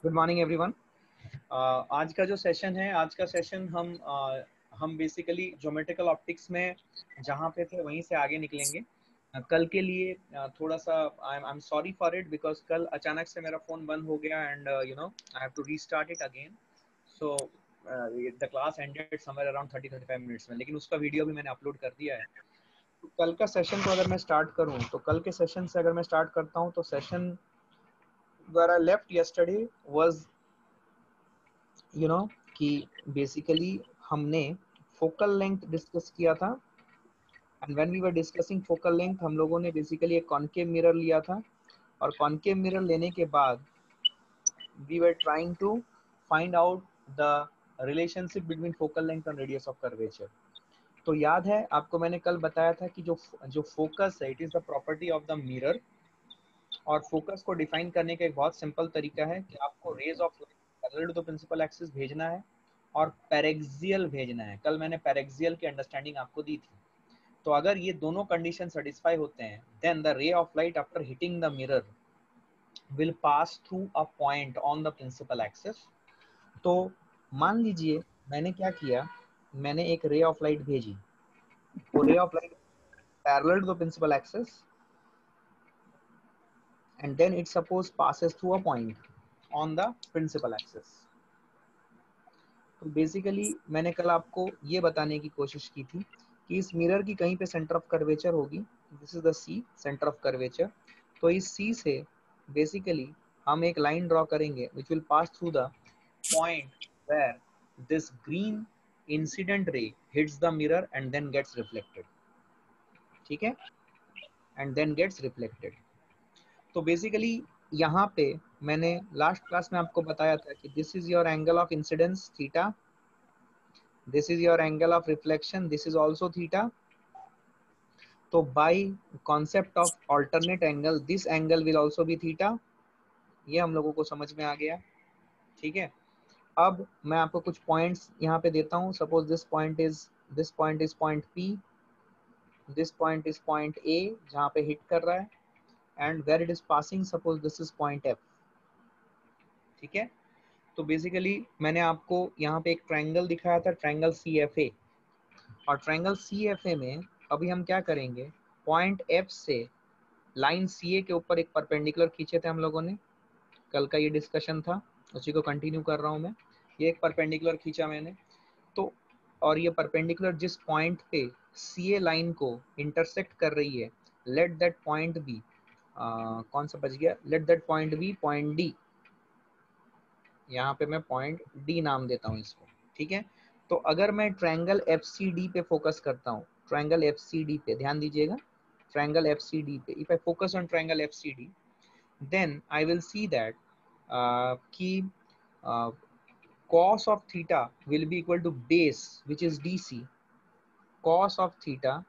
Good morning everyone. आज का जो सेशन है, आज का सेशन हम बेसिकली ज्योमेट्रिकल ऑप्टिक्स में जहाँ पे थे वहीं से आगे निकलेंगे। कल के लिए थोड़ा सा I am sorry for it, because कल अचानक से मेरा फोन बंद हो गया and you know I have to restart it again. So the class ended somewhere around 30-35 minutes में, लेकिन उसका वीडियो भी मैंने अपलोड कर दिया है। तो कल का सेशन को अगर मैं स्टार्ट करूँ तो कल के सेशन से अगर मैं स्टार्ट करता हूँ तो session where I left yesterday was कि बेसिकली हमने फोकल लेंथ डिस्कस किया था। And when we were discussing focal length, हम लोगों ने बेसिकली एक कॉनकेव मिरर लिया था, और कॉनकेव मिरर लेने के बाद we were trying to find out the relationship between focal length and radius of curvature. तो याद है आपको, मैंने कल बताया था कि जो फोकस है, it is the property of the mirror. और फोकस को डिफाइन करने का एक बहुत सिंपल तरीका है कि आपको rays of light parallel to the principal axis भेजना है और पैरेक्सियल भेजना है। कल मैंने पैरेक्सियल की अंडरस्टैंडिंग आपको दी थी। तो अगर ये दोनों कंडीशन सेटिस्फाई होते हैं, then the ray of light after hitting the mirror will pass through a point on the principal axis. तो मान लीजिए मैंने क्या किया, मैंने एक रे ऑफ लाइट भेजी। वो ray of light parallel to the principal axis and then it suppose passes through a point on the principal axis. तो बेसिकली मैंने कल आपको ये बताने की कोशिश की थी कि इस मिरर की कहीं पे सेंटर ऑफ कर्वेचर होगी। This is the C, centre of curvature. तो इस सी से बेसिकली हम एक लाइन ड्रॉ करेंगे which will pass through the point where this green incident ray hits the mirror and then gets reflected. ठीक है, and then gets reflected. तो basically यहाँ पे मैंने लास्ट क्लास में आपको बताया था कि this is your angle of incidence theta, this is your angle of reflection, this is also theta. तो by concept of alternate angle this angle will also be theta. ये हम लोगों को समझ में आ गया। ठीक है, अब मैं आपको कुछ पॉइंट्स यहाँ पे देता हूँ। Suppose this point is point P, this point is point A जहाँ पे हिट कर रहा है, and where it is passing, suppose this is point F। ठीक है, तो बेसिकली मैंने आपको यहाँ पे एक ट्रायंगल दिखाया था, ट्रायंगल CFA। और ट्रायंगल CFA में अभी हम क्या करेंगे, पॉइंट F से लाइन CA के ऊपर एक परपेंडिकुलर खींचे थे हम लोगों ने। कल का ये डिस्कशन था, उसी को कंटिन्यू कर रहा हूँ मैं। ये एक परपेंडिकुलर खींचा मैंने, तो और ये परपेंडिकुलर जिस पॉइंट पे CA लाइन को इंटरसेक्ट कर रही है, लेट दैट पॉइंट बी कौन सा बच गया, let that point be point D। यहाँ पे मैं पॉइंट D नाम देता हूँ इसको। ठीक है, तो अगर मैं ट्रायंगल FCD पे फोकस करता हूँ, ट्रायंगल FCD पे ध्यान दीजिएगा, ट्रायंगल FCD पे, if I focus on triangle FCD, then I will see that कि cos of theta will be equal to base which is DC। cos of theta,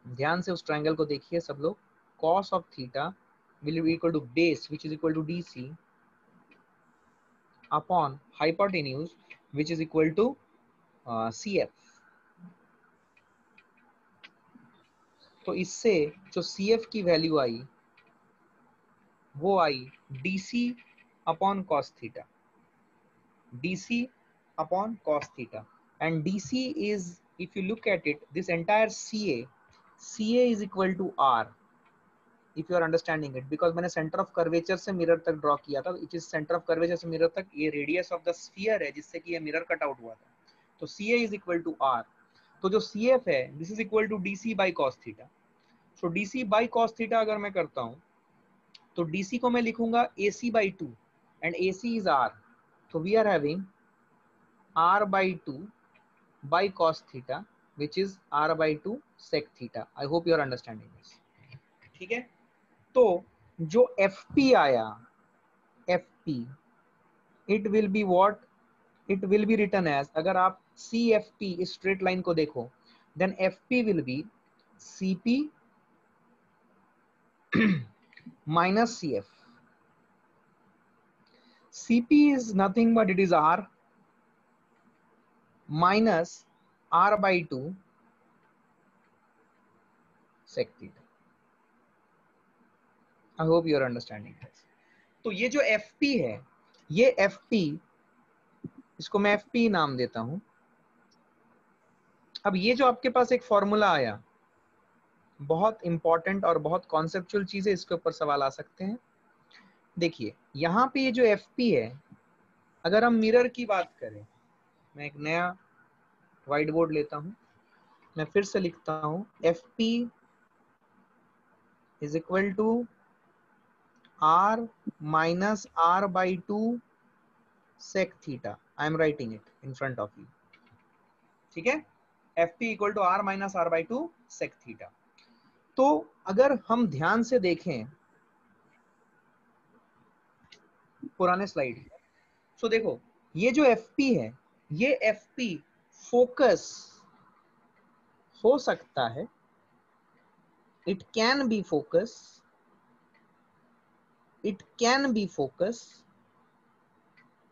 ध्यान से उस ट्रायंगल को देखिए सब लोग, cos of theta will be equal to base which is equal to DC upon hypotenuse which is equal to CF। तो इससे जो CF की वैल्यू आई वो आई DC upon cos theta, DC upon cos theta। and DC is, if you look at it, this entire CA is equal to R, if you are understanding it, because मैंने centre of curvature से mirror तक draw किया था। It is centre of curvature से mirror तक, ये radius of the sphere है जिससे कि ये मिरर कट आउट हुआ था। तो CA is equal to R। तो जो CF है this is equal to DC by cos theta. So DC by cos theta अगर मैं करता हूँ तो DC को मैं लिखूंगा AC by 2 and AC is R। तो we are having R by 2 by cos theta which is R by 2 sec theta। I hope you are understanding this। ठीक है, तो जो FP आया, FP it will be what, it will be written as, अगर आप CFP इस straight line को देखो, then FP will be CP minus CF। CP is nothing but it is R minus R by 2 sec theta। I hope you are understanding this। तो ये जो FP है ये FP, इसको मैं FP नाम देता हूं। अब ये जो आपके पास एक फॉर्मूला आया, बहुत इंपॉर्टेंट और बहुत कॉन्सेप्चुअल चीज है, इसके ऊपर सवाल आ सकते हैं। देखिए यहाँ पे ये जो FP है, अगर हम मिरर की बात करें, मैं एक नया व्हाइट बोर्ड लेता हूं, मैं फिर से लिखता हूं FP is equal to R minus R by 2 sec theta. I am writing it in front of you. ठीक है, FP equal to R minus R by 2 sec theta. तो अगर हम ध्यान से देखें पुराने स्लाइड, सो देखो ये जो FP है, ये FP फोकस हो सकता है, it can be focus, it can be focus,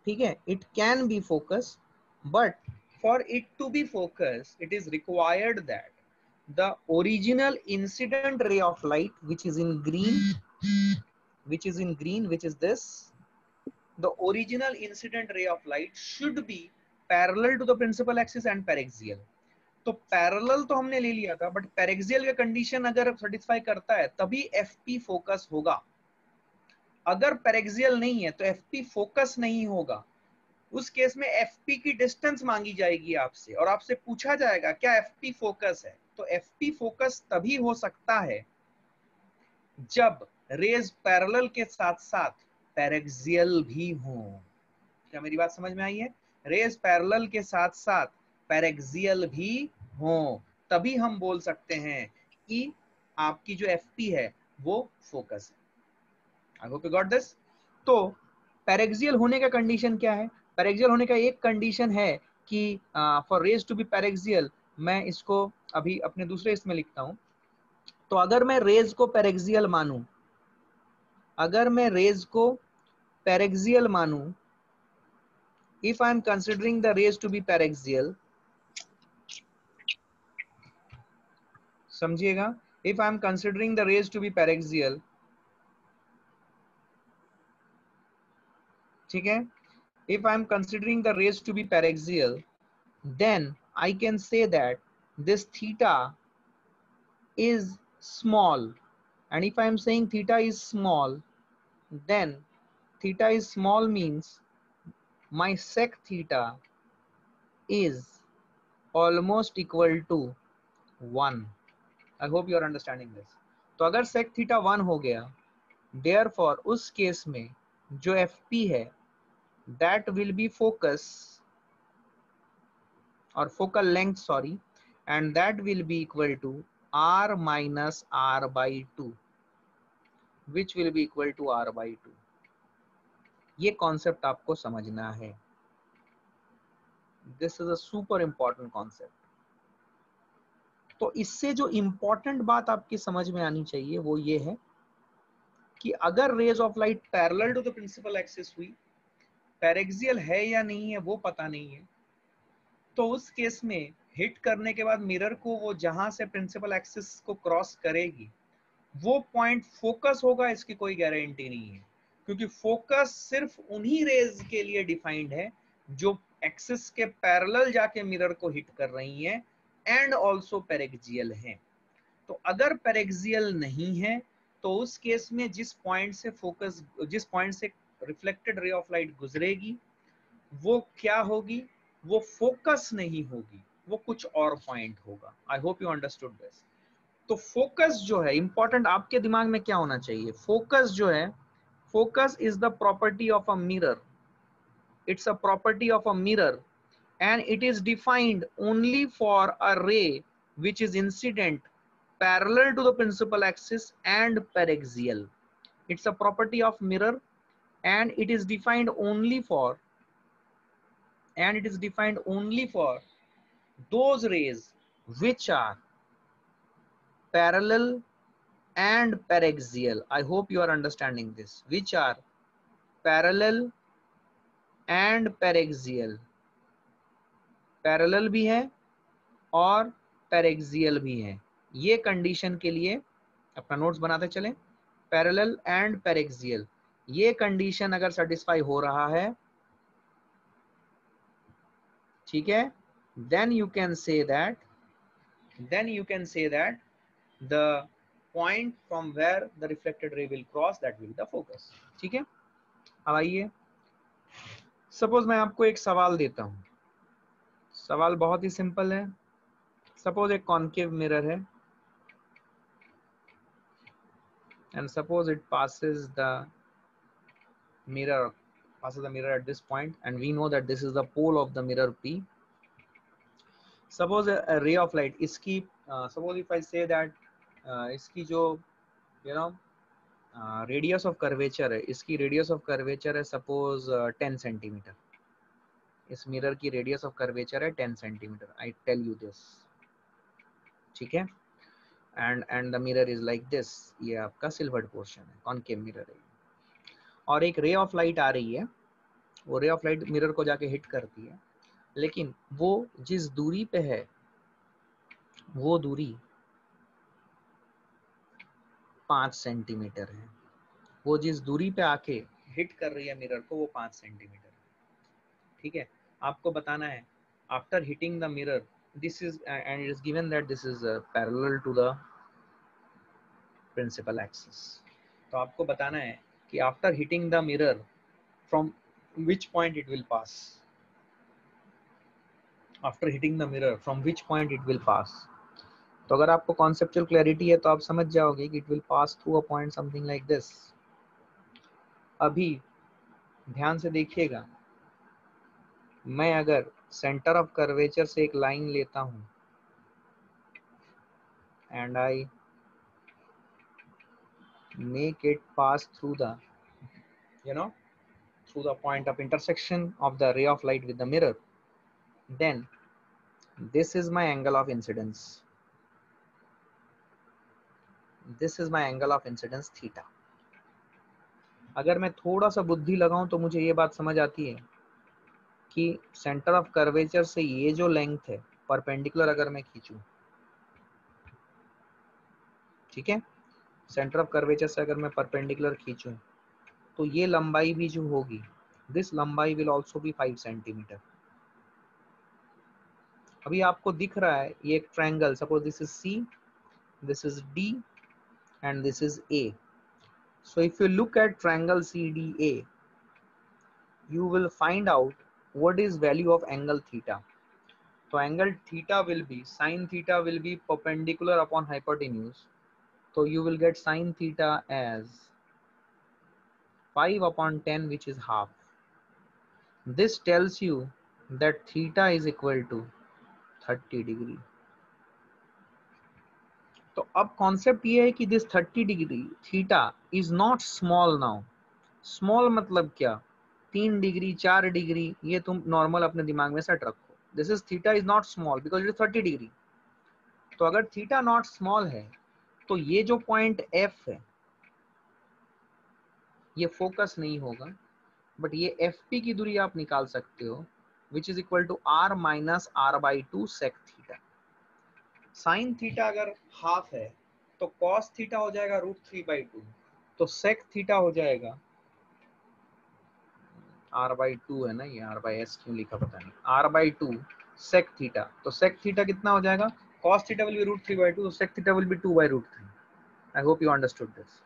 ठीक है, it can be focus, but for it to be focused, it is required that the original incident ray of light, which is in green, which is this, the original incident ray of light should be parallel to the principal axis and paraxial. तो parallel तो हमने ले लिया था, but paraxial का condition अगर satisfy करता है तभी FP फोकस होगा। अगर पैरेक्सियल नहीं है तो FP फोकस नहीं होगा। उस केस में FP की डिस्टेंस मांगी जाएगी आपसे और आपसे पूछा जाएगा क्या FP फोकस है। तो FP फोकस तभी हो सकता है जब रेज पैरेलल के साथ साथ पैरेक्सियल भी हो। क्या मेरी बात समझ में आई है? रेज पैरेलल के साथ साथ पैरेक्सियल भी हो, तभी हम बोल सकते हैं कि आपकी जो FP है वो फोकस है। I hope you got this. तो पैरेक्सियल होने का कंडीशन क्या है? पैरेक्सियल होने का एक कंडीशन है कि for rays to be paraxial, मैं इसको अभी अपने दूसरे इसमें लिखता हूं। तो अगर मैं रेज को पैरेक्सियल मानूं, अगर मैं रेज को पैरेक्सियल मानूं, if I am considering the rays to be paraxial, समझिएगा, if I am considering the rays to be paraxial, ठीक है, if I am considering the rays to be paraxial, then I can say that this theta is small, and if I am saying theta is small, then theta is small means my sec theta is almost equal to 1. I hope you are understanding this. तो अगर sec theta 1 हो गया, therefore उस case में जो FP है that will be focus or focal length, sorry, and that will be equal to R minus R by 2, which will be equal to R by 2. ये concept आपको समझना है। This is a super important concept. तो इससे जो important बात आपकी समझ में आनी चाहिए वो ये है कि अगर rays of light parallel to the principal axis हुई, पैरेक्सियल है या नहीं है वो पता नहीं है, तो उस केस में हिट करने के बाद मिरर को वो जहां से प्रिंसिपल एक्सिस को क्रॉस करेगी वो पॉइंट फोकस होगा, इसकी कोई गारंटी नहीं है, क्योंकि फोकस सिर्फ उन्हीं रेज के लिए डिफाइंड है जो एक्सिस के पैरेलल जाके मिरर को हिट कर रही हैं एंड ऑल्सो पैरेक्सियल हैं। तो अगर पैरेक्सियल नहीं है तो उस केस में जिस पॉइंट से रिफ्लेक्टेड रे ऑफ लाइट गुजरेगी वो क्या होगी? वो फोकस नहीं होगी, वो कुछ और पॉइंट होगा। आई होप यू अंडरस्टूड दिस। तो फोकस जो है इंपॉर्टेंट, आपके दिमाग में क्या होना चाहिए? फोकस जो है, focus is the property of a mirror, it's a property of a mirror and it is defined only for a ray which is incident parallel to the principal axis and paraxial. It's a property of mirror and it is defined only for those rays which are parallel and paraxial. I hope you are understanding this. Which are parallel and paraxial. Parallel भी है और paraxial भी है। ये condition के लिए अपना notes बनाते चलें, पैरेलल एंड पैरेक्सियल। ये कंडीशन अगर सेटिस्फाई हो रहा है, ठीक है, then you can say that the point from where the reflected ray will cross, that will be the focus. ठीक है, अब आइए, सपोज मैं आपको एक सवाल देता हूं, सवाल बहुत ही सिंपल है। सपोज एक कॉन्केव मिरर है and suppose it passes the mirror at this point, and we know that this is the pole of the mirror P. Suppose a ray of light, इसकी suppose if I say that इसकी जो you know radius of curvature है, इसकी radius of curvature है suppose 10 centimetre, इस mirror की radius of curvature है 10 centimetre, I tell you this, ठीक है, and the mirror is like this, ये आपका सिल्वर्ड पोर्शन है, कॉनकेव मिरर है, और एक रे ऑफ लाइट आ रही है, वो रे ऑफ लाइट मिरर को जाके हिट करती है, लेकिन वो जिस दूरी पे है वो दूरी 5 सेंटीमीटर है, वो जिस दूरी पे आके हिट कर रही है मिरर को वो 5 सेंटीमीटर है, ठीक है। आपको बताना है after hitting the mirror, this is and it is given that this is parallel to the principal axis, तो आपको बताना है कि after hitting the mirror from which point it will pass, after hitting the mirror from which point it will pass. तो अगर आपको conceptual clarity है तो आप समझ जाओगे कि it will pass through a point something like this. अभी ध्यान से देखिएगा, मैं अगर सेंटर ऑफ कर्वेचर से एक लाइन लेता हूं and I make it pass through the through the point of intersection of the ray of light with the mirror, then this is my angle of incidence, this is my angle of incidence theta। अगर मैं थोड़ा सा बुद्धि लगाऊं तो मुझे ये बात समझ आती है कि सेंटर ऑफ कर्वेचर से ये जो लेंथ है परपेंडिकुलर अगर मैं खींचूं, ठीक है, सेंटर ऑफ कर्वेचर से अगर मैं परपेंडिकुलर खींचूं तो ये लंबाई भी जो होगी, दिस लंबाई विल आल्सो बी 5 सेंटीमीटर। अभी आपको दिख रहा है ये एक triangle, suppose this is C, this is D and this is A. So if you look at triangle CDA, you will find out what is value of angle theta. So angle theta will be, sin theta will be perpendicular upon hypotenuse. So you will get sin theta as 5 upon 10, which is half. This tells you that theta is equal to 30 degree. तो अब concept ये है कि this 30 degree theta is not small now. Small मतलब क्या, 3 degree 4 degree ये तुम normal अपने दिमाग में सेट रखो, this is theta is not small because it is 30 degree. तो अगर थीटा नॉट स्मॉल है तो ये जो पॉइंट एफ है ये फोकस नहीं होगा, बट ये एफ पी की दूरी आप निकाल सकते हो, which is equal to R minus R by 2 sec theta. Sine theta अगर हाफ है तो कॉस थीटा हो जाएगा √3/2, तो सेक थीटा हो जाएगा r/2 है ना, ये r/s क्यों लिखा पता नहीं, r/2 सेक थीटा। तो सेक थीटा कितना हो जाएगा, cos थीटा विल बी √3/2, तो sec theta will be 2/√3। I hope you understood this.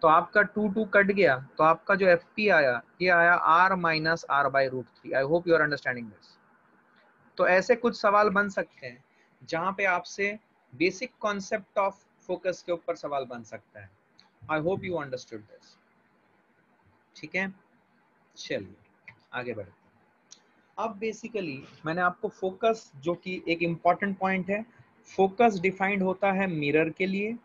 तो आपका 2 कट गया, तो आपका जो fp आया ये आया r minus r/√3। I hope you are understanding this. तो ऐसे कुछ सवाल बन सकते हैं जहां पे आपसे बेसिक कॉन्सेप्ट ऑफ फोकस के ऊपर सवाल बन सकता है। I hope you understood this, ठीक है। चलिए आगे बढ़ते हैं। अब बेसिकली मैंने आपको फोकस, जो कि एक इम्पॉर्टेंट पॉइंट है, फोकस डिफाइंड होता है मिरर के लिए,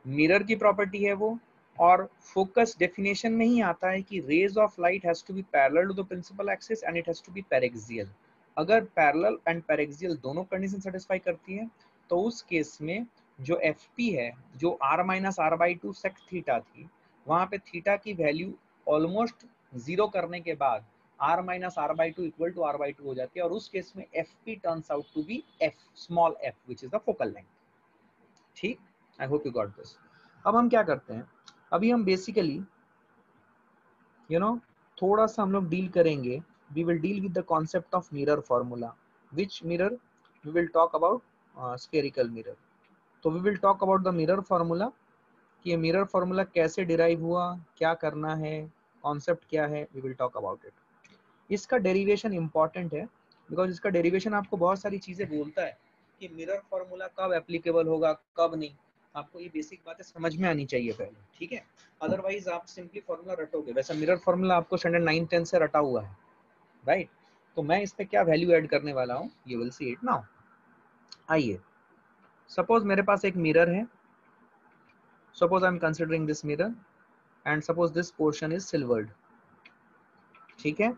मिरर की प्रॉपर्टी है वो, और फोकस डेफिनेशन में ही आता है कि rays of light has to be parallel to the principal axis and it has to be paraxial. अगर पैरेलल एंड पैरेक्सियल दोनों कंडीशन सेटिस्फाई करती है तो उस केस में जो एफपी है, जो r minus r/2 sec theta थी, वहां पे थीटा की वैल्यू ऑलमोस्ट 0 करने के बाद r minus r/2 equal to r/2 हो जाती है, और उस केस में fp turns out to be f, small f, which is the focal length. ठीक, I hope you got this. अब हम क्या करते हैं, अभी हम बेसिकली यू नो थोड़ा सा हम लोग डील करेंगे, we will deal with the concept of mirror formula. Which mirror? We will talk about spherical mirror. तो we will talk about the mirror formula, कि ये मिरर फॉर्मूला कैसे डिराइव हुआ, क्या करना है, कॉन्सेप्ट क्या है, we will talk about it. इसका डेरिवेशन इंपॉर्टेंट है, बिकॉज इसका डेरिवेशन आपको बहुत सारी चीजें बोलता है कि मिरर फॉर्मूला कब एप्लीकेबल होगा, कब नहीं. आपको ये बेसिक बातें समझ में आनी चाहिए पहले, ठीक है. अदरवाइज आप सिंपली फॉर्मूला रटोगे. वैसे मिरर फॉर्मूला आपको स्टैंडर्ड 9-10 से रटा हुआ है, राइट. तो मैं इस पे क्या वैल्यू ऐड करने वाला हूँ, you will see it now. आइए, सपोज मेरे पास एक मिरर है. Suppose I am considering this mirror and suppose this portion is silvered, ठीक है.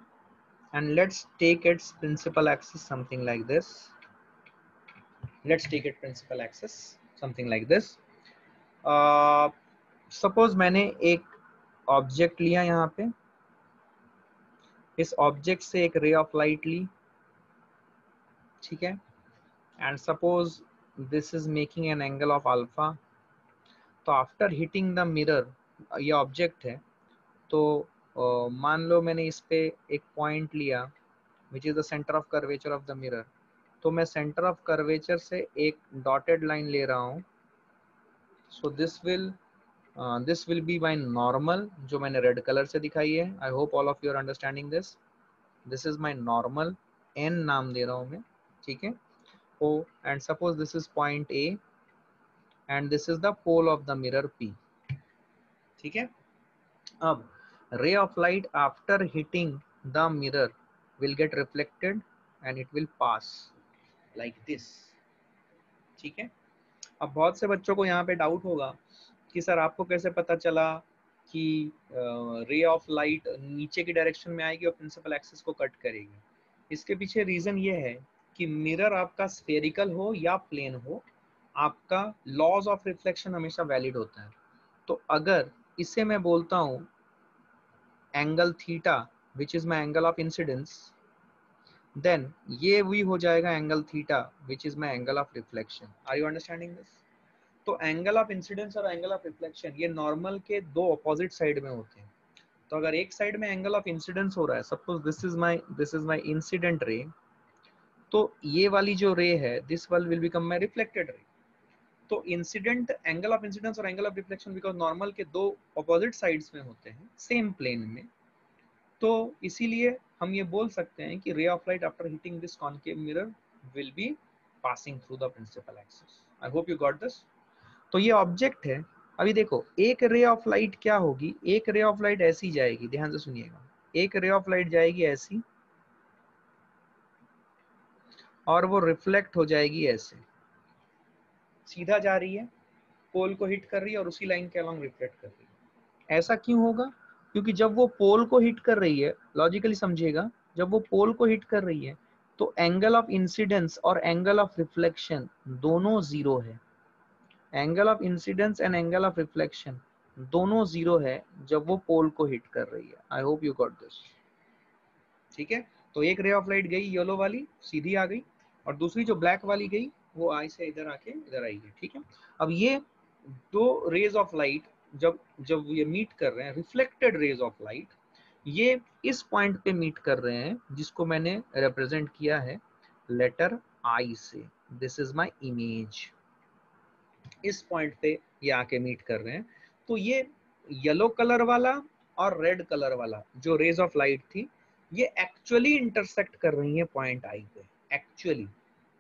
And let's take its principal axis something like this. Let's take it principal axis something like this. Suppose मैंने एक object लिया यहाँ पे, इस object से एक रे ऑफ लाइट ली, ठीक है. And suppose this is making an angle of alpha. तो आफ्टर हिटिंग द मिरर, ये ऑब्जेक्ट है, तो मान लो मैंने इस पे एक पॉइंट लिया which is the centre of curvature of the mirror. तो मैं सेंटर ऑफ कर्वेचर से एक डॉटेड लाइन ले रहा हूँ. So this will be my normal, जो मैंने रेड कलर से दिखाई है. I hope all of you are understanding this. This is my normal, N नाम दे रहा हूँ मैं, ठीक है. O and suppose this is point A and this is the pole of the mirror P, ठीक है. अब ray of light after hitting the mirror will get reflected and it will pass like this, ठीक है. अब बहुत से बच्चों को यहाँ पे डाउट होगा कि सर आपको कैसे पता चला कि रे ऑफ लाइट नीचे की डायरेक्शन में आएगी और प्रिंसिपल एक्सिस को कट करेगी. इसके पीछे रीजन ये है कि मिरर आपका स्फेरिकल हो या प्लेन हो, आपका लॉज ऑफ रिफ्लेक्शन हमेशा वैलिड होता है. तो अगर इसे मैं बोलता हूँ angle theta which is my angle of incidence, then ये भी हो जाएगा angle theta which is my angle of reflection. Are you understanding this? तो एंगल ऑफ इंसिडेंस और एंगल ऑफ रिफ्लेक्शन ये नॉर्मल के दो अपोजिट साइड में होते हैं. तो अगर एक साइड में एंगल ऑफ इंसिडेंस हो रहा है, suppose this is my incident ray, तो ये वाली जो रे है this will become my reflected ray. तो इंसिडेंट एंगल ऑफ इंसिडेंस और angle of reflection because normal के दो अपोजिट साइड्स में होते हैं सेम प्लेन में, तो इसीलिए हम ये बोल सकते हैं कि ray of light after hitting this concave mirror will be passing through the principal axis. I hope you got this. तो ये ऑब्जेक्ट है. अभी देखो एक रे ऑफ लाइट क्या होगी, एक रे ऑफ लाइट ऐसी जाएगी, ध्यान से सुनिएगा. एक रे ऑफ लाइट जाएगी ऐसी और वो रिफ्लेक्ट हो जाएगी ऐसे, सीधा जा रही है, पोल को हिट कर रही है और उसी लाइन के अलोंग रिफ्लेक्ट कर रही है. ऐसा क्यों होगा? क्योंकि जब वो पोल को हिट कर रही है, लॉजिकली समझिएगा, जब वो पोल को हिट कर रही है तो एंगल ऑफ इंसिडेंस और एंगल ऑफ रिफ्लेक्शन दोनों जीरो है. Angle of incidence and angle of reflection दोनों जीरो है जब वो पोल को हिट कर रही है. I hope you got this, ठीक है. तो एक रे ऑफ लाइट गई येलो वाली, सीधी आ गई, और दूसरी जो ब्लैक वाली गई वो आई से इधर आके इधर आई है, ठीक है. अब ये दो रेज ऑफ लाइट जब जब ये मीट कर रहे हैं, रिफ्लेक्टेड रेज ऑफ लाइट, ये इस पॉइंट पे मीट कर रहे हैं जिसको मैंने रिप्रेजेंट किया है लेटर आई से. This is my image. इस पॉइंट पे ये आके मीट कर रहे हैं. तो ये येलो कलर वाला और रेड कलर वाला जो रेज ऑफ लाइट थी, ये एक्चुअली इंटरसेक्ट कर रही है पॉइंट आई पे एक्चुअली.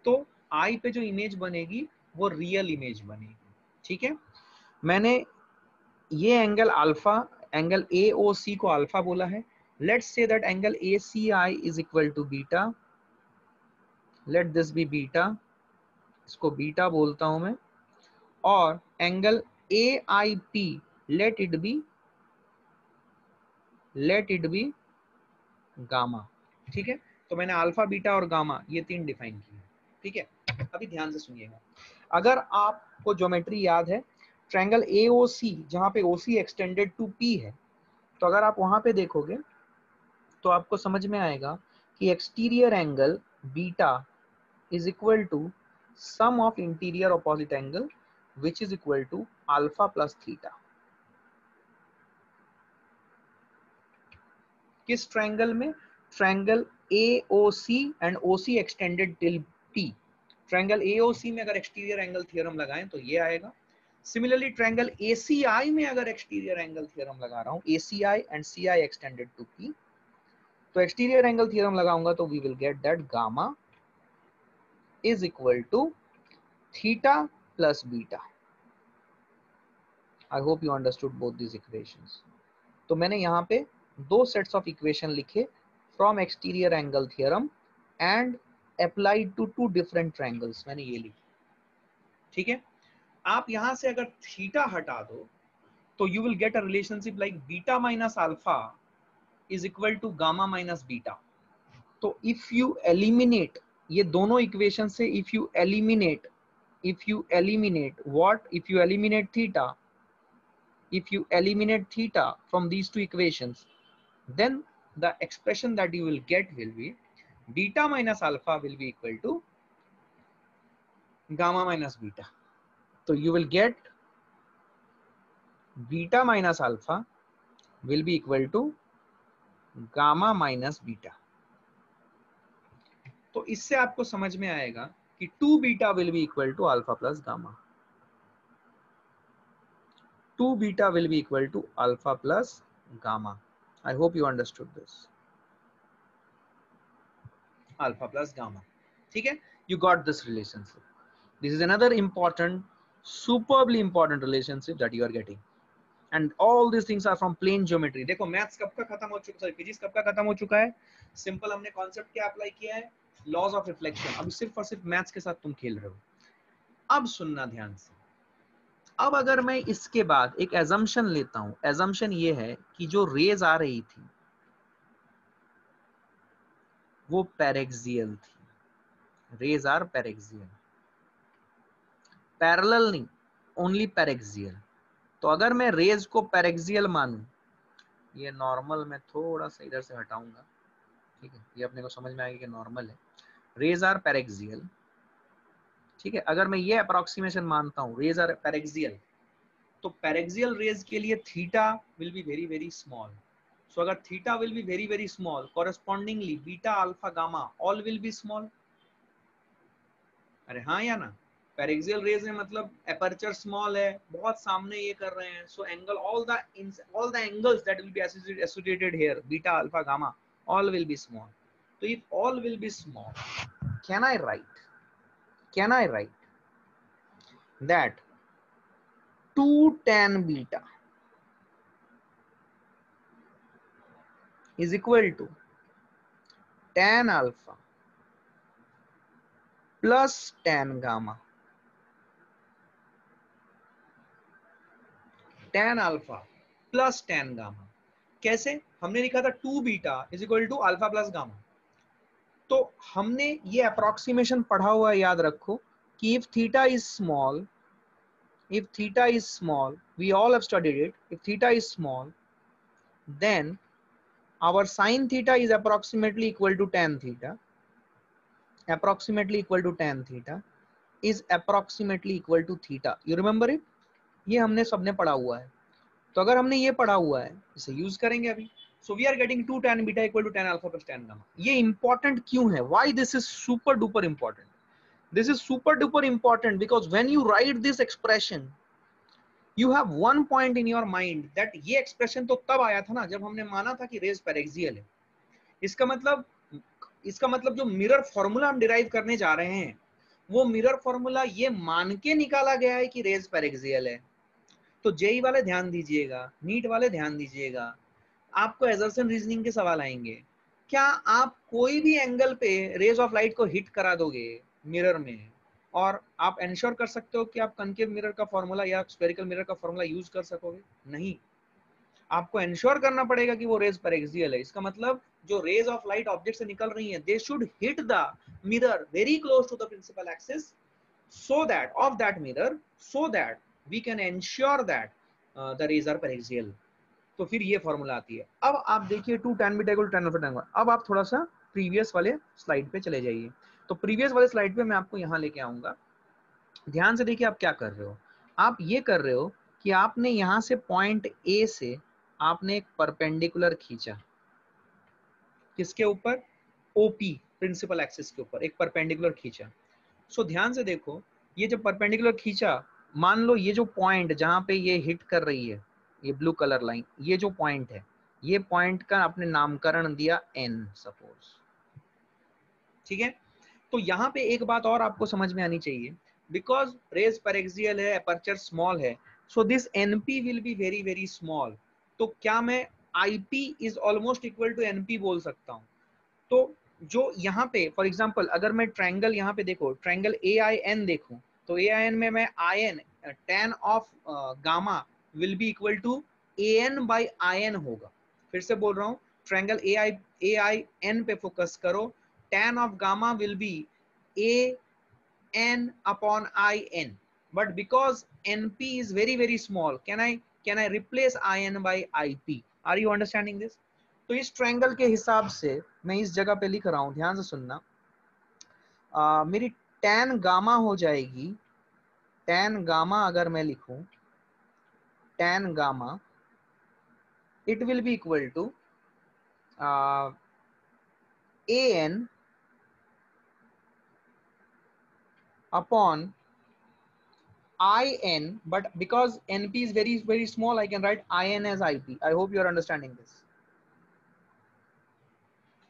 तो आई पे जो इमेज बनेगी वो रियल इमेज बनेगी, ठीक है. मैंने ये angle alpha, angle A O C को अल्फा बोला है. Let's say that angle A C I is equal to beta. Let this be beta, इसको बीटा बोलता हूं मैं. और angle A I P let it be gamma, ठीक है. तो मैंने अल्फा, बीटा और गामा ये तीन डिफाइन किए, ठीक है. अभी ध्यान से सुनिएगा. अगर आपको ज्योमेट्री याद है, ट्रायंगल AOC जहां पे OC एक्सटेंडेड टू P है, तो अगर आप वहां पे देखोगे तो आपको समझ में आएगा कि exterior angle beta is equal to sum of interior opposite angle which is equal to alpha plus theta. किस ट्रायंगल में? Triangle AOC and OC extended till T। Triangle AOC में अगर एक्सटीरियर एंगल थ्योरम लगाएं तो ये आएगा। Similarly triangle ACI में अगर एक्सटीरियर एंगल थ्योरम लगा रहा हूं, ACI and CI extended to P, तो एक्सटीरियर एंगल थ्योरम लगाऊंगा तो we will get that gamma is equal to theta plus beta. I hope you understood both this equations. तो मैंने यहाँ पे दो सेट्स ऑफ इक्वेशन लिखे from exterior angle theorem and applied to two different triangles, मैंने ये लिखी। ठीक है, आप यहां से अगर थीटा हटा दो तो you will get a relationship like beta minus alpha is equal to gamma minus beta. तो इफ यू एलिमिनेट ये दोनों इक्वेशन से, if you eliminate what, if you eliminate theta from these two equations, then the expression that you will get will be beta minus alpha will be equal to gamma minus beta. So you will get beta minus alpha will be equal to gamma minus beta. तो इससे आपको समझ में आएगा कि 2 beta will be equal to alpha plus gamma. 2 beta will be equal to alpha plus gamma. I hope you understood this. Alpha plus gamma. ठीक है, you got this relationship. This is another important, superbly important relationship that you are getting. And all these things are from plane geometry. देखो maths कब का खत्म हो चुका है, sorry physics कब का खत्म हो चुका है। सिंपल हमने कॉन्सेप्ट क्या अप्लाई किया है, लॉज ऑफ रिफ्लेक्शन। अभी सिर्फ और सिर्फ मैथ्स के साथ तुम खेल रहे हो। अब सुनना ध्यान से। अब अगर मैं इसके बाद एक एजम्पशन लेता हूं, एजम्पशन ये है कि जो रेज आ रही थी वो पैरेक्सियल थी। रेज आर पैरेक्सियल, पैरेलल नहीं, ओनली पैरेक्सियल। तो अगर मैं रेज को पैरेक्सियल मानूं, ये नॉर्मल मैं थोड़ा सा इधर से हटाऊंगा, ठीक है, ये अपने को समझ में आएगा कि नॉर्मल है। रेज आर पैरेक्सियल, ठीक है। अगर मैं ये अप्रोक्सीमेशन मानता हूँ रेज आर पैरेक्सियल, तो पैरेक्सियल रेज के लिए theta will be very very small. So अगर theta will be very very small, correspondingly beta alpha gamma all will be small. अरे हाँ या ना, पैरेक्सियल रेज में मतलब एपर्चर स्मॉल है, बहुत सामने ये कर रहे हैं, so angle all the angles that will be associated here, beta alpha gamma, all will be small. So if all will be small, can I write that 2 tan beta is equal to tan alpha plus tan gamma? tan alpha plus tan gamma कैसे? हमने लिखा था 2 beta is equal to alpha plus gamma. तो हमने ये approximation पढ़ा हुआ है, याद रखो कि if theta is small, we all have studied it, if theta is small, then our sin theta is approximately equal to tan theta, is approximately equal to theta. You remember it? ये हमने सबने पढ़ा हुआ है। तो अगर हमने ये पढ़ा हुआ है, इसे यूज करेंगे अभी। So we are getting 2 tan beta equal to tan alpha plus tan gamma. ये important क्यों है? Why this is super duper important? This is super duper important because when you write this expression, you have one point in your mind that ये expression तो तब आया था ना जब हमने माना था कि रेज पैरेक्सियल है। इसका मतलब जो मिरर फॉर्मूला हम डिराइव करने जा रहे हैं, वो मिरर फॉर्मूला ये मान के निकाला गया है कि रेज पैरेक्सियल है। तो जेई वाले ध्यान दीजिएगा, नीट वाले ध्यान दीजिएगा, आपको एजर्सन रीजनिंग के सवाल आएंगे। क्या आप कोई भी एंगल पे रेज ऑफ लाइट को हिट करा दोगे मिरर में और आप एंश्योर कर सकते हो कि आप कनकेव मिरर का फॉर्मूला या स्फेरिकल मिरर का फॉर्मूला यूज कर सकोगे? नहीं, आपको एंश्योर करना पड़ेगा कि वो रेज पैरेक्सियल है। इसका मतलब जो रेज ऑफ लाइट ऑब्जेक्ट से निकल रही है, they should hit the mirror very close to the principal axis so that of that mirror, so that we can ensure that the rays are paraxial. तो फिर ये फॉर्मूला आती है। अब आप देखिए 2 tan beta equal to tan alpha tan gamma। अब आप थोड़ा सा प्रीवियस वाले स्लाइड पे चले जाइए। तो प्रीवियस वाले स्लाइड पे मैं आपको यहाँ लेके आऊंगा। ध्यान से देखिए आप क्या कर रहे हो। आप ये कर रहे हो कि आपने यहाँ से पॉइंट ए से आपने एक परपेंडिकुलर खींचा, किसके ऊपर? ओपी प्रिंसिपल एक्सिस के ऊपर एक परपेंडिकुलर खींचा। सो ध्यान से देखो, ये जब परपेंडिकुलर खींचा, मान लो ये जो पॉइंट जहां पे ये हिट कर रही है, ये ब्लू कलर लाइन, ये जो पॉइंट है, ये पॉइंट का आपने नामकरण दिया एन सपोज, ठीक है। तो यहाँ पे एक बात और आपको समझ में आनी चाहिए, बिकॉज रेज पेरेक्सियल है, अपर्चर स्मॉल है, so this NP will be very very small. तो क्या मैं IP is almost equal to NP बोल सकता हूँ? तो जो यहाँ पे फॉर एग्जांपल अगर मैं ट्रायंगल यहाँ पे देखो, ट्रायंगल ए आई एन देखूं, तो ए आई एन में मैं I N tan of gamma will be equal to A N by I N होगा। फिर से बोल रहा हूँ, ट्रायंगल ए आई एन पे फोकस करो, tan of gamma will be a n upon I n, but because np is very very small, can I replace I n by ip? Are you understanding this? तो इस triangle के हिसाब से मैं इस जगह पे लिख रहा हूं, ध्यान से सुनना, मेरी tan गामा हो जाएगी, tan गामा अगर मैं लिखूं, tan gamma it will be equal to an upon in, but because np is very very small, I can write in as ip. I hope you are understanding this.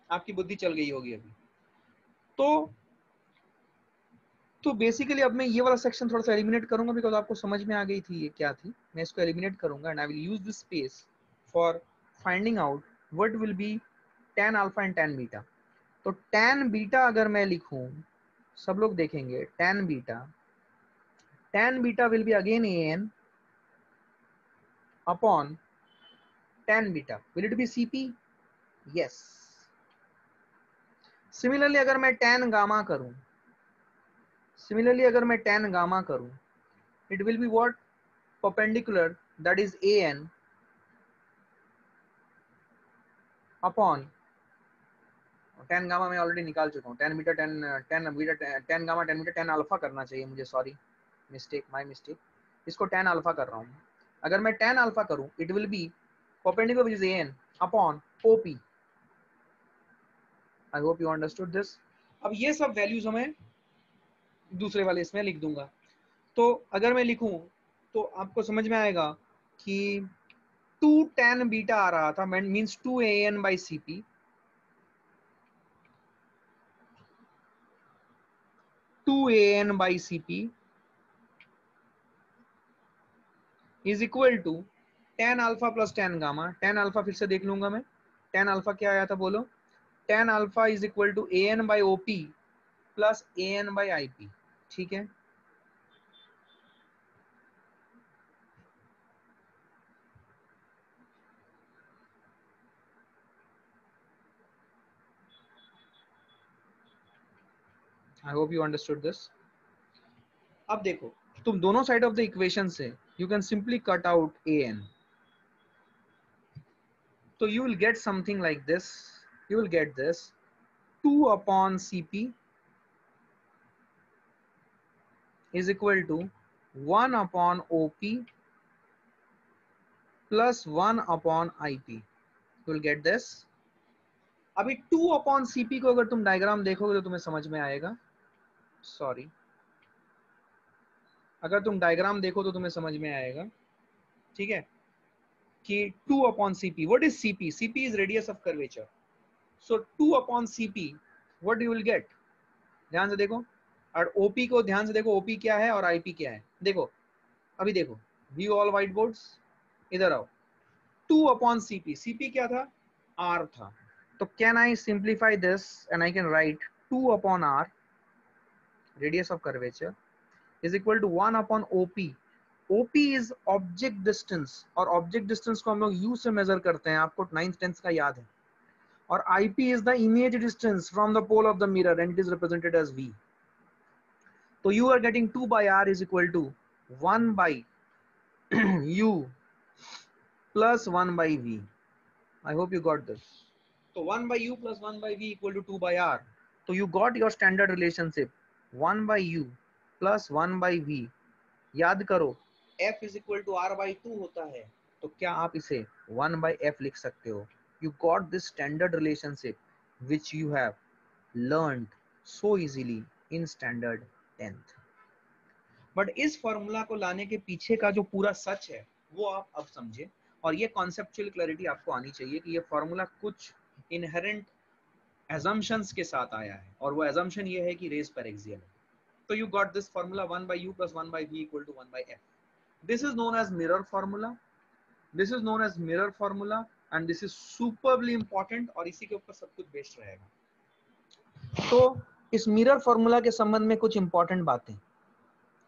आपकी बुद्धि चल गई होगी अभी। तो बेसिकली अब मैं ये वाला सेक्शन थोड़ा सा एलिमिनेट करूंगा, बिकॉज आपको समझ में आ गई थी ये क्या थी। मैं इसको एलिमिनेट करूंगा and I will use this space for finding out what will be tan alpha and tan beta. तो tan बीटा अगर मैं लिखूं, सब लोग देखेंगे, tan beta will be again an upon tan beta. Will it be CP? Yes. Similarly अगर मैं tan gamma करूं, it will be what? Perpendicular, that is an upon tan gamma मैं ऑलरेडी निकाल चुका हूं, tan beta tan beta tan gamma tan beta tan alpha करना चाहिए मुझे, सॉरी मिस्टेक, माय मिस्टेक, इसको tan अल्फा कर रहा हूं। अगर मैं tan अल्फा करूं, it will be perpendicular which is an upon OP. I hope you understood this. अब ये सब वैल्यूज हमें दूसरे वाले इसमें लिख दूंगा। तो अगर मैं लिखूं तो आपको समझ में आएगा कि 2 tan बीटा आ रहा था, means 2 an by cp, 2 an by cp is equal to tan alpha plus tan gamma. tan alpha फिर से देख लूंगा मैं, tan अल्फा क्या आया था बोलो? tan alpha is equal to an by op plus an by ip, ठीक है। I hope you understood this. अब देखो, तुम दोनों साइड ऑफ द इक्वेशन से you can simply cut out an, so you will get something like this. You will get this 2 upon cp is equal to 1 upon op plus 1 upon ip. You will get this. अभी 2 upon cp को अगर तुम diagram देखोगे तो तुम्हें समझ में आएगा, सॉरी, अगर तुम डायग्राम देखो तो तुम्हें समझ में आएगा, ठीक है, कि 2 upon cp, what is cp? cp is radius of curvature. So 2 upon cp, what you will get? ध्यान से देखो, और OP को ध्यान से देखो, OP क्या है और IP क्या है। देखो अभी देखो, व्यू ऑल व्हाइट बोर्ड्स, इधर आओ, 2 upon CP, CP क्या था? R था। तो can I simplify this and I can write 2 upon R, radius of curvature, is equal to 1 upon OP। OP is object distance, और ऑब्जेक्ट डिस्टेंस को हम लोग U से मेजर करते हैं, आपको 9th 10th का याद है। और IP is the image distance from the pole of the mirror and it is represented as V. So you are getting 2 by R is equal to 1 by U plus 1 by V. I hope you got this. So 1 by U plus 1 by V equal to 2 by R. So you got your standard relationship 1 by U plus 1 by V. याद करो F is equal to R by 2 होता है, तो क्या आप इसे 1 by F लिख सकते हो? You got this standard relationship which you have learned so easily in standard 10th. But इस फॉर्मूला को लाने के पीछे का जो पूरा सच है वो आप अब समझे, और ये कॉन्सेप्चुअल क्लैरिटी आपको आनी चाहिए कि ये फॉर्मूला कुछ इनहेरेंट assumptions के साथ आया है, और वो assumption ये है कि रेस पर एक्सियल है. तो you got this formula 1 by u plus 1 by v equal to 1 by f. This is known as mirror formula. This is known as mirror formula and this is superbly important, और इसी के ऊपर सब कुछ based रहेगा. तो इस mirror formula के संबंध में कुछ इंपॉर्टेंट बातें,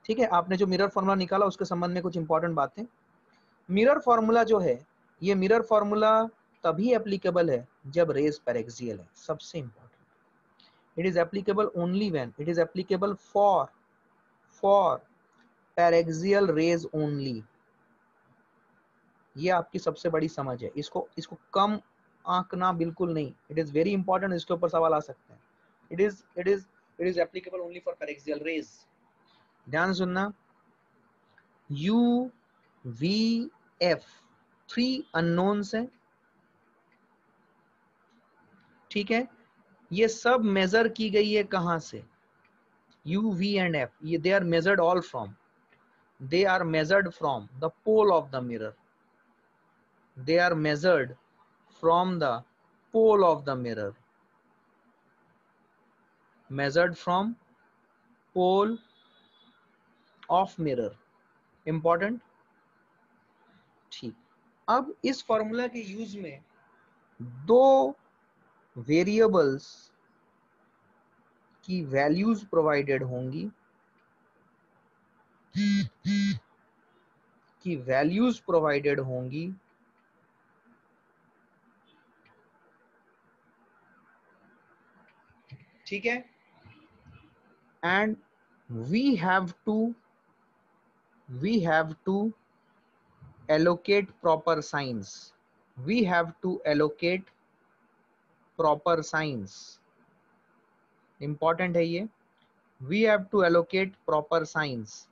ठीक है, आपने जो मिरर फॉर्मूला निकाला उसके संबंध में कुछ इंपॉर्टेंट बातें. मिरर फॉर्मूला जो है, ये मिरर फॉर्मूला तभी एप्लीकेबल है जब रेस पर एक्सियल है. सबसे important, it is applicable only when it is applicable for paraxial rays only. ये आपकी सबसे बड़ी समझ है, इसको कम आंकना बिल्कुल नहीं. इट इज वेरी इंपॉर्टेंट, इसके ऊपर सवाल आ सकते हैं. It is applicable only for paraxial rays. ध्यान सुनना, u v f 3 अननोन्स हैं, ठीक है. ये सब मेजर की गई है कहां से? u v and f, ये they are measured all from, they are measured from the pole of the mirror. They are measured from the pole of the mirror. Measured from pole of mirror. Important. ठीक. अब इस formula के use में दो variables की values provided होंगी, ठीक है. And we have to allocate proper signs. We have to allocate proper signs. Important है ये. We have to allocate proper signs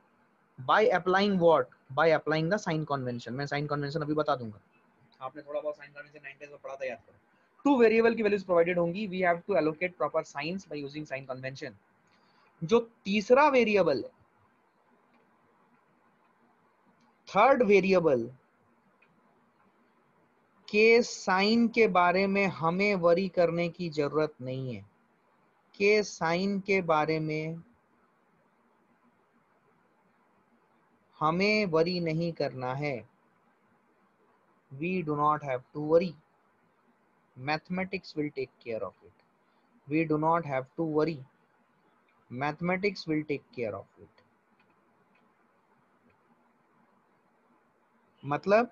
by applying what? By applying the sign convention. मैं sign convention अभी बता दूंगा, आपने थोड़ा बहुत sign convention 9 में पढ़ा था, याद करो. टू वेरिएबल की वैल्यूज प्रोवाइडेड होंगी. We have to allocate proper signs by using sign convention. जो तीसरा वेरिएबल, थर्ड वेरिएबल के साइन के बारे में हमें वरी करने की जरूरत नहीं है. के साइन के बारे में हमें वरी नहीं करना है. We do not have to worry. Mathematics will take care of it. We do not have to worry. Mathematics will take care of it. मतलब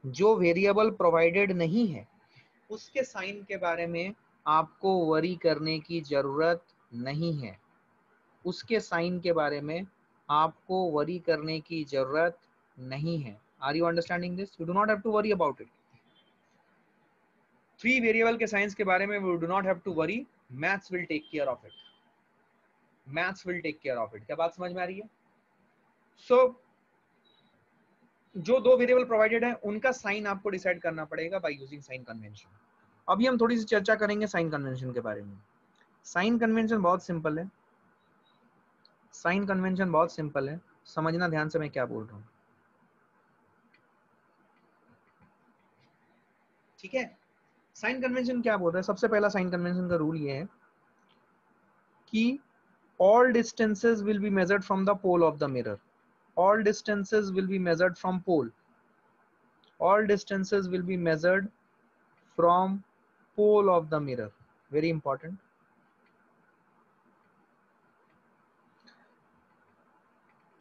जो वेरिएबल प्रोवाइडेड नहीं है उसके साइन के बारे में आपको वरी करने की जरूरत नहीं है. उसके साइन के बारे में आपको वरी करने की जरूरत नहीं है. Are you understanding this? You do not have to worry about it. Three variable के साइंस के बारे में we do not have to worry. Maths will take care of it. Maths will take care of it. क्या बात समझ में आ रही है? सो जो दो वेरिएबल प्रोवाइडेड है उनका साइन आपको डिसाइड करना पड़ेगा बाय यूजिंग साइन कन्वेंशन. अभी हम थोड़ी सी चर्चा करेंगे साइन कन्वेंशन के बारे में. साइन कन्वेंशन बहुत सिंपल है. साइन कन्वेंशन बहुत सिंपल है. समझना ध्यान से मैं क्या बोल रहा हूं, ठीक है. साइन कन्वेंशन क्या बोल रहा है? सबसे पहला साइन कन्वेंशन का रूल ये है कि all distances will be measured from the pole of the mirror. All distances will be measured from pole. All distances will be measured from pole of the mirror. Very important.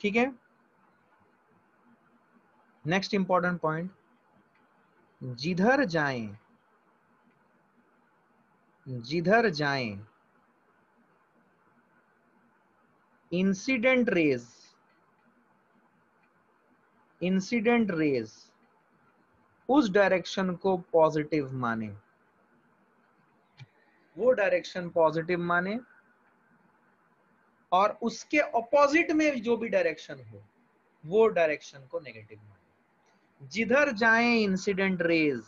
ठीक है. Next important point, जिधर जाएं incident raise उस direction को positive माने, वो direction positive माने, और उसके ऑपोजिट में जो भी डायरेक्शन हो वो डायरेक्शन को नेगेटिव माने. जिधर जाएं इंसिडेंट रेज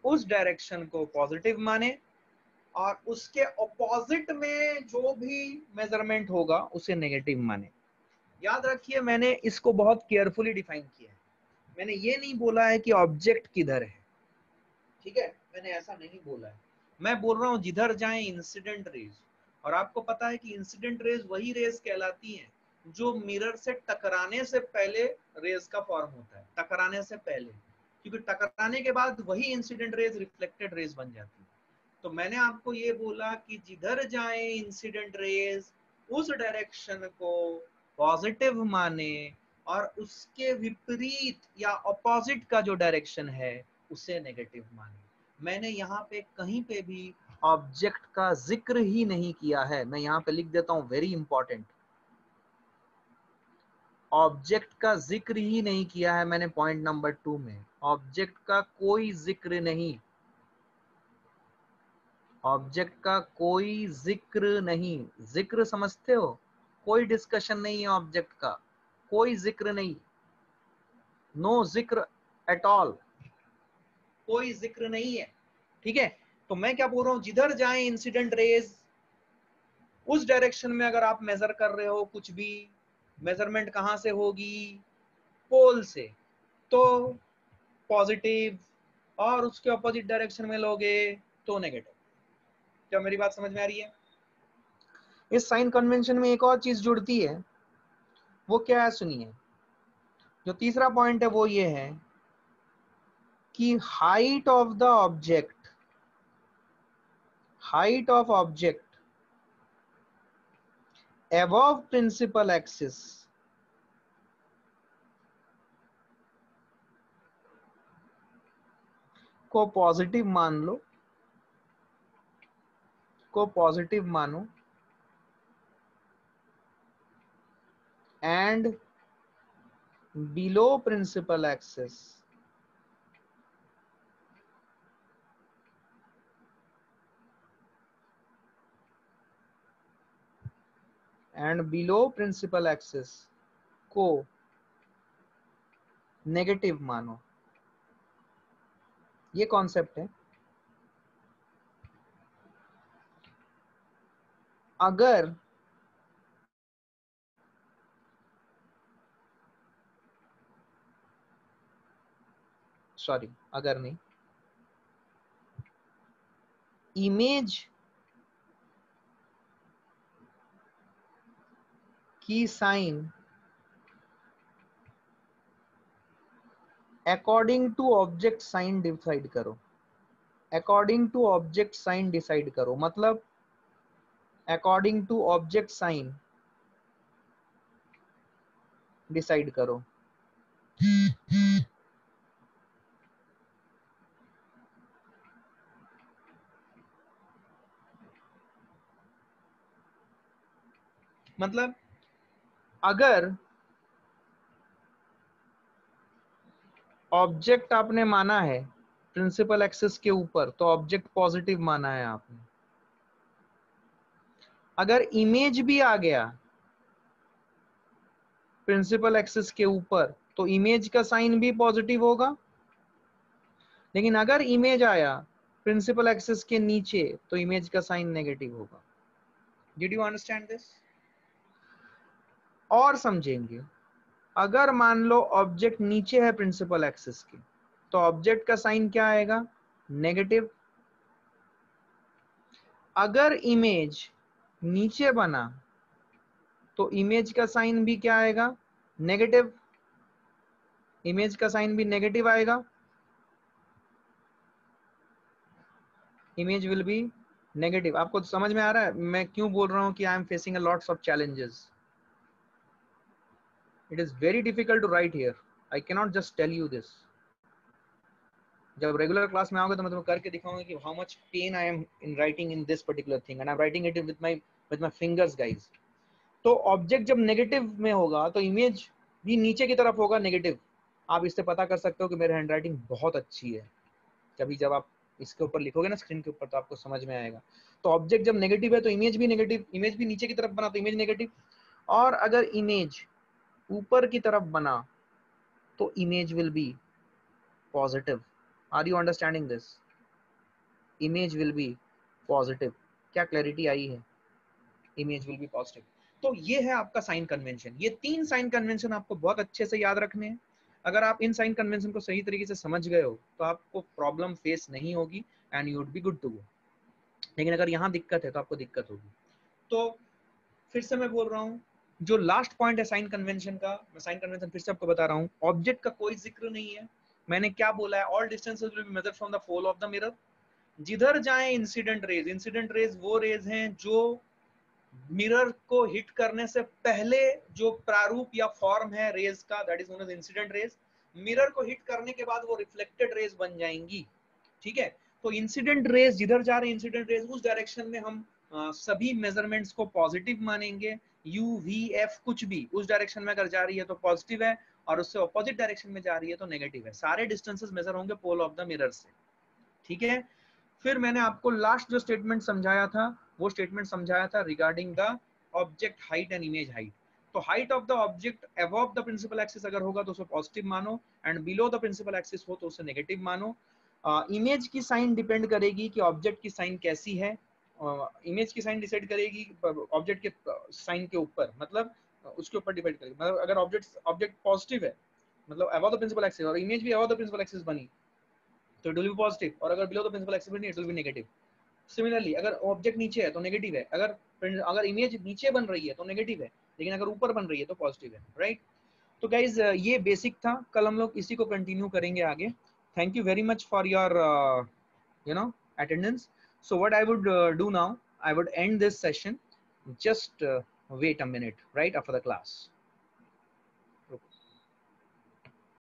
उस डायरेक्शन को पॉजिटिव माने, और उसके ऑपोजिट में जो भी मेजरमेंट होगा उसे नेगेटिव माने। याद रखिए मैंने इसको बहुत केयरफुली डिफाइन किया है। मैंने ये नहीं बोला है कि ऑब्जेक्ट किधर है, ठीक है, मैंने ऐसा नहीं बोला है। मैं बोल रहा हूं जिधर जाए इंसिडेंट रेज। और आपको पता है कि इंसिडेंट रेज वही रेज कहलाती हैं जो मिरर से टकराने से पहले रेज का फॉर्म होता है, टकराने से पहले, क्योंकि टकराने के बाद वही इंसिडेंट रेज रिफ्लेक्टेड रेज बन जाती है। तो मैंने आपको ये बोला कि जिधर जाए इंसिडेंट रेज उस डायरेक्शन को पॉजिटिव माने और उसके विपरीत या ऑपोजिट का जो डायरेक्शन है उसे नेगेटिव माने। मैंने यहाँ पे कहीं पे भी ऑब्जेक्ट का जिक्र ही नहीं किया है। मैं यहाँ पे लिख देता हूँ वेरी इंपॉर्टेंट, ऑब्जेक्ट का जिक्र ही नहीं किया है मैंने पॉइंट नंबर 2 में। ऑब्जेक्ट का कोई जिक्र नहीं, ऑब्जेक्ट का कोई जिक्र नहीं। जिक्र समझते हो? कोई डिस्कशन नहीं है ऑब्जेक्ट का, कोई जिक्र नहीं, नो जिक्र एट ऑल, कोई जिक्र नहीं है, ठीक है। तो मैं क्या बोल रहा हूं, जिधर जाए इंसिडेंट रेज उस डायरेक्शन में अगर आप मेजर कर रहे हो कुछ भी, मेजरमेंट कहां से होगी, पोल से, तो पॉजिटिव, और उसके अपोजिट डायरेक्शन में लोगे तो नेगेटिव। क्या मेरी बात समझ में आ रही है? इस साइन कन्वेंशन में एक और चीज जुड़ती है, वो क्या है सुनिए। जो तीसरा पॉइंट है वो ये है कि height of the object, height of object above principal axis को पॉजिटिव मान लो, को पॉजिटिव मानो, and below principal axis and below principal axis को नेगेटिव मानो। ये कॉन्सेप्ट है। अगर सॉरी, अगर नहीं, इमेज की sign according to object sign decide करो, according to object sign decide करो, मतलब according to object sign decide करो। मतलब अगर ऑब्जेक्ट आपने माना है प्रिंसिपल एक्सिस के ऊपर तो ऑब्जेक्ट पॉजिटिव माना है आपने। अगर इमेज भी आ गया प्रिंसिपल एक्सिस के ऊपर तो इमेज का साइन भी पॉजिटिव होगा। लेकिन अगर इमेज आया प्रिंसिपल एक्सिस के नीचे तो इमेज का साइन नेगेटिव होगा। Did you understand this? और समझेंगे, अगर मान लो ऑब्जेक्ट नीचे है प्रिंसिपल एक्सिस के तो ऑब्जेक्ट का साइन क्या आएगा? नेगेटिव। अगर इमेज नीचे बना तो इमेज का साइन भी क्या आएगा? नेगेटिव। इमेज का साइन भी नेगेटिव आएगा, इमेज विल बी नेगेटिव। आपको समझ में आ रहा है मैं क्यों बोल रहा हूं कि I am facing a lots of challenges? It is very difficult to write here, I can not just tell you this. जब रेगुलर क्लास में आओगे तो मैं तुम्हें करके दिखाऊंगा कि how much pain I am in writing in this particular thing, and I am writing it with my fingers guys. तो ऑब्जेक्ट जब नेगेटिव में होगा तो इमेज भी नीचे की तरफ होगा नेगेटिव। आप इससे पता कर सकते हो कि मेरी हैंडराइटिंग बहुत अच्छी है। कभी जब आप इसके ऊपर लिखोगे ना स्क्रीन के ऊपर तो आपको समझ में आएगा। तो ऑब्जेक्ट जब नेगेटिव है तो इमेज भी नेगेटिव, इमेज भी नीचे की तरफ बना तो इमेज नेगेटिव, और अगर इमेज ऊपर की तरफ बना तो image will be positive. Are you understanding this? Image will be positive, क्या क्लैरिटी आई है? Image will be positive. तो ये है आपका साइन कन्वेंशन। ये 3 साइन कन्वेंशन आपको बहुत अच्छे से याद रखने हैं। अगर आप इन साइन कन्वेंशन को सही तरीके से समझ गए हो तो आपको प्रॉब्लम फेस नहीं होगी and you would be good to go. लेकिन अगर यहाँ दिक्कत है तो आपको दिक्कत होगी। तो फिर से मैं बोल रहा हूँ, जो लास्ट पॉइंट है साइन कन्वेंशन का, मैं साइन कन्वेंशन फिर से आपको बता रहा हूँ। ऑब्जेक्ट का कोई जिक्र नहीं है। मैंने क्या बोला है? All distances will be measured from the फोल ऑफ द मिरर। जिधर जाए इंसिडेंट रेज, इंसिडेंट रेज वो रेज हैं जो मिरर को हिट करने से पहले जो प्रारूप या फॉर्म है रेज का, that is known as incident rays. Mirror को हिट करने के बाद वो रिफ्लेक्टेड रेज बन जाएंगी। ठीक है, तो इंसिडेंट रेज जिधर जा रहे हैं, इंसिडेंट रेज उस डायरेक्शन में हम सभी मेजरमेंट्स को पॉजिटिव मानेंगे। यू वी एफ कुछ भी उस डायरेक्शन में अगर जा रही है तो पॉजिटिव है, और उससे ऑपोजिट डायरेक्शन में जा रही है तो नेगेटिव है। सारे डिस्टेंसेस मेजर होंगे पोल ऑफ द मिरर से। ठीक है, फिर मैंने आपको लास्ट जो स्टेटमेंट समझाया था वो स्टेटमेंट समझाया था regarding the object height and image height. तो height of the object above the principal axis अगर होगा तो उसे पॉजिटिव मानो, and below the principal axis हो तो उसे नेगेटिव मानो। इमेज की साइन डिपेंड करेगी कि ऑब्जेक्ट की साइन कैसी है। इमेज की साइन डिसाइड करेगी ऑब्जेक्ट के साइन के ऊपर, मतलब उसके ऊपर डिपेंड करेगी। मतलब अगर ऑब्जेक्ट पॉजिटिव है, मतलब अबव द प्रिंसिपल एक्सिस, और इमेज भी अबव द प्रिंसिपल एक्सिस बनी तो इट विल बी पॉजिटिव, और अगर बिलो द प्रिंसिपल एक्सिस बनी it will be negative. Similarly अगर ऑब्जेक्ट नीचे है तो नेगेटिव है, अगर इमेज नीचे बन रही है तो नेगेटिव है, लेकिन अगर ऊपर बन रही है तो पॉजिटिव है। राइट? तो गाइज ये बेसिक था, कल हम लोग इसी को कंटिन्यू करेंगे आगे। Thank you very much for your attendance. So what I would do now, I would end this session. Just wait a minute right after the class.